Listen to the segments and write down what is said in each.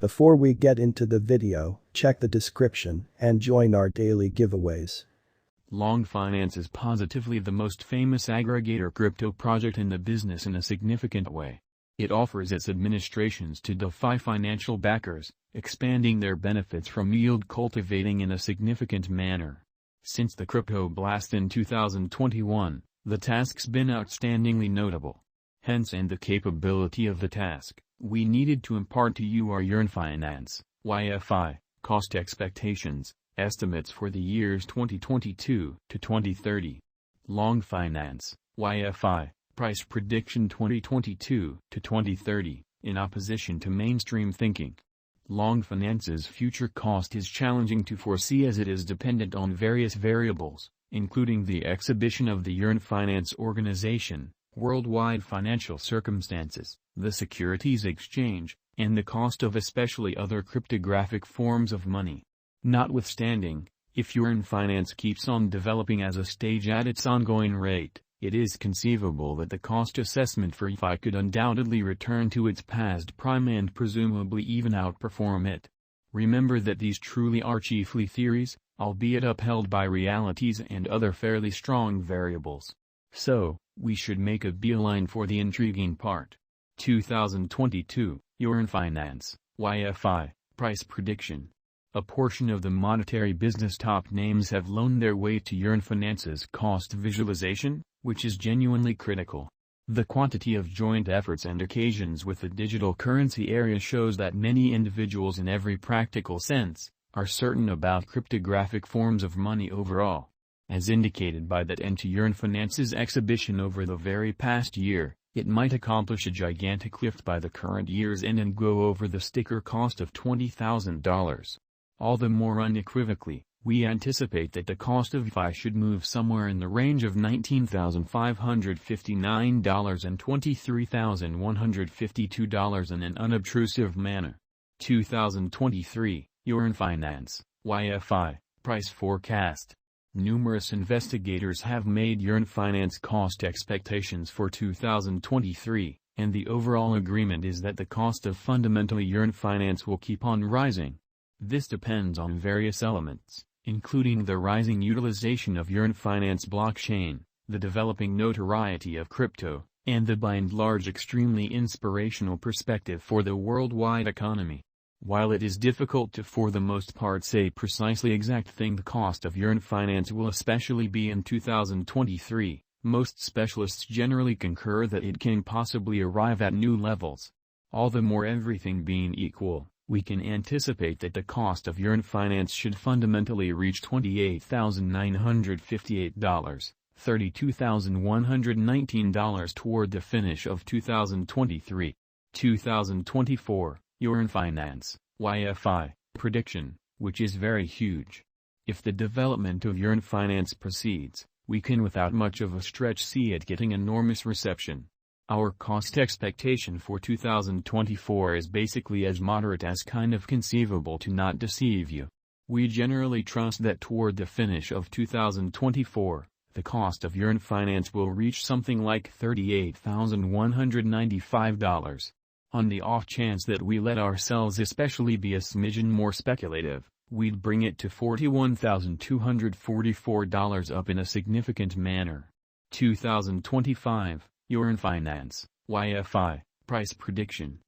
Before we get into the video, check the description and join our daily giveaways. yearnfinance is positively the most famous aggregator crypto project in the business in a significant way. It offers its administrations to DeFi financial backers, expanding their benefits from yield cultivating in a significant manner. Since the crypto blast in 2021, the task's been outstandingly notable. Hence, and the capability of the task, we needed to impart to you our yearnfinance, YFI, cost expectations, estimates for the years 2022 to 2030. yearnfinance, YFI, price prediction 2022 to 2030, in opposition to mainstream thinking. yearnfinance's future cost is challenging to foresee as it is dependent on various variables, including the exhibition of the yearnfinance organization, worldwide financial circumstances, the securities exchange, and the cost of especially other cryptographic forms of money. Notwithstanding, if yearnfinance keeps on developing as a stage at its ongoing rate, it is conceivable that the cost assessment for YFI could undoubtedly return to its past prime and presumably even outperform it. Remember that these truly are chiefly theories, albeit upheld by realities and other fairly strong variables. So, we should make a beeline for the intriguing part. 2022, yearnfinance, YFI, price prediction. A portion of the monetary business top names have loaned their way to yearnfinance's cost visualization, which is genuinely critical. The quantity of joint efforts and occasions with the digital currency area shows that many individuals in every practical sense, are certain about cryptographic forms of money overall. As indicated by that end to yearnfinance's exhibition over the very past year, it might accomplish a gigantic lift by the current year's end and go over the sticker cost of $20,000. All the more unequivocally, we anticipate that the cost of YFI should move somewhere in the range of $19,559 and $23,152 in an unobtrusive manner. 2023, yearnfinance, YFI, price forecast. Numerous investigators have made yearnfinance cost expectations for 2023, and the overall agreement is that the cost of fundamentally yearnfinance will keep on rising. This depends on various elements, including the rising utilization of yearnfinance blockchain, the developing notoriety of crypto, and the by and large extremely inspirational perspective for the worldwide economy. While it is difficult to for the most part say precisely exact thing the cost of yearnfinance will especially be in 2023, most specialists generally concur that it can possibly arrive at new levels. All the more, everything being equal, we can anticipate that the cost of yearnfinance should fundamentally reach $28,958, $32,119 toward the finish of 2023. 2024, yearnfinance, YFI, prediction, which is very huge. If the development of yearnfinance proceeds, we can without much of a stretch see it getting enormous reception. Our cost expectation for 2024 is basically as moderate as kind of conceivable to not deceive you. We generally trust that toward the finish of 2024, the cost of yearnfinance will reach something like $38,195. On the off chance that we let ourselves especially be a smidgen more speculative, we'd bring it to $41,244 up in a significant manner. 2025, yearnfinance, YFI, price prediction.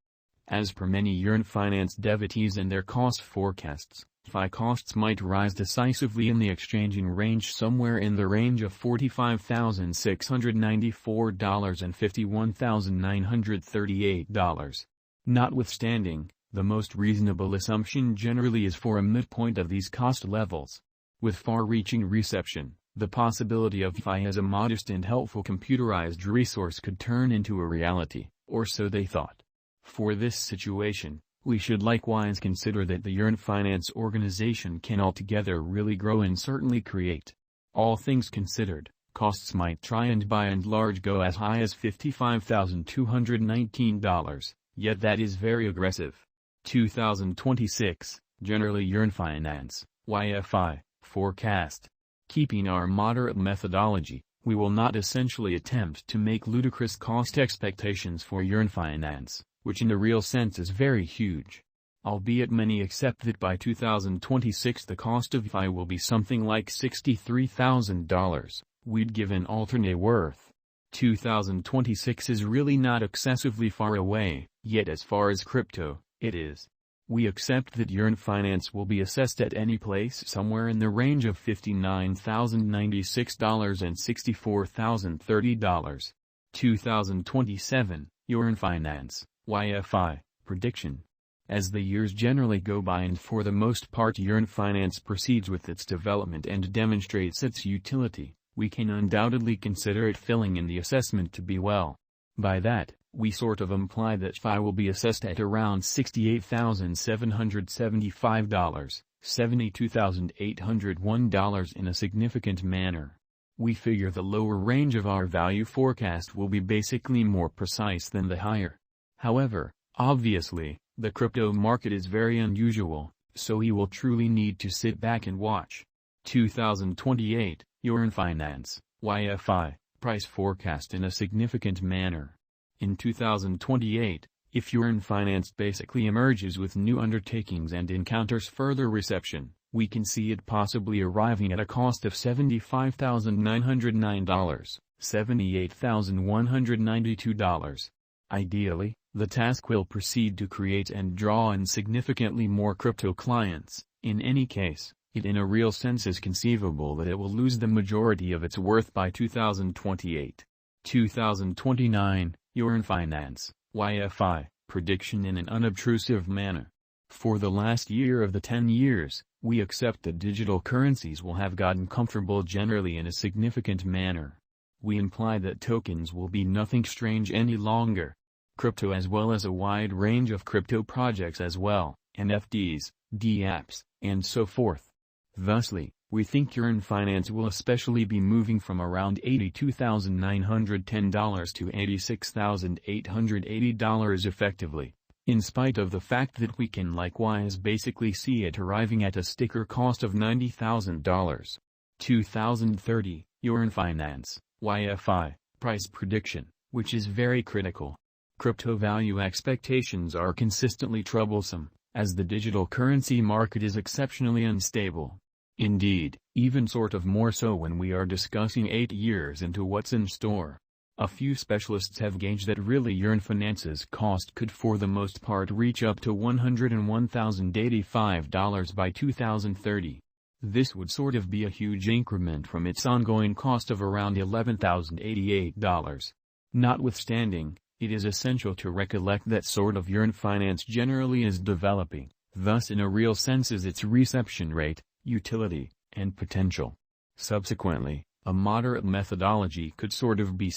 As per many yearnfinance devotees and their cost forecasts, YFI costs might rise decisively in the exchanging range somewhere in the range of $45,694 and $51,938. Notwithstanding, the most reasonable assumption generally is for a midpoint of these cost levels. With far-reaching reception, the possibility of YFI as a modest and helpful computerized resource could turn into a reality, or so they thought. For this situation, we should likewise consider that the yearnfinance organization can altogether really grow and certainly create. All things considered, costs might try and by and large go as high as $55,219, yet that is very aggressive. 2026, generally yearnfinance, YFI, forecast. Keeping our moderate methodology, we will not essentially attempt to make ludicrous cost expectations for yearnfinance, which in the real sense is very huge. albeit many accept that by 2026 the cost of DeFi will be something like $63,000. We'd give an alternate worth. 2026 is really not excessively far away, yet as far as crypto, it is. We accept that yearnfinance will be assessed at any place somewhere in the range of $59,096 and $64,030. 2027, yearnfinance, YFI, prediction. As the years generally go by and for the most part yearnfinance proceeds with its development and demonstrates its utility, we can undoubtedly consider it filling in the assessment to be well. By that, we sort of imply that FI will be assessed at around $68,775, $72,801 in a significant manner. We figure the lower range of our value forecast will be basically more precise than the higher. However, obviously, the crypto market is very unusual, so we will truly need to sit back and watch. 2028, yearnfinance, YFI, price forecast in a significant manner. In 2028, if yearnfinance basically emerges with new undertakings and encounters further reception, we can see it possibly arriving at a cost of $75,909, $78,192. Ideally, the task will proceed to create and draw in significantly more crypto clients. In any case, it in a real sense is conceivable that it will lose the majority of its worth by 2028. 2029, yearnfinance, YFI, prediction in an unobtrusive manner. For the last year of the 10 years, we accept that digital currencies will have gotten comfortable generally in a significant manner. We imply that tokens will be nothing strange any longer. Crypto as well as a wide range of crypto projects as well, NFTs, dApps, and so forth. Thusly, we think yearnfinance will especially be moving from around $82,910 to $86,880 effectively, in spite of the fact that we can likewise basically see it arriving at a sticker cost of $90,000. 2030, yearnfinance, YFI, price prediction, which is very critical. Crypto value expectations are consistently troublesome, as the digital currency market is exceptionally unstable. Indeed, even sort of more so when we are discussing 8 years into what's in store. A few specialists have gauged that really yearnfinance's cost could for the most part reach up to $101,085 by 2030. This would sort of be a huge increment from its ongoing cost of around $11,088. Notwithstanding, it is essential to recollect that sort of yearnfinance generally is developing, thus in a real sense is its reception rate, utility, and potential. Subsequently, a moderate methodology could sort of be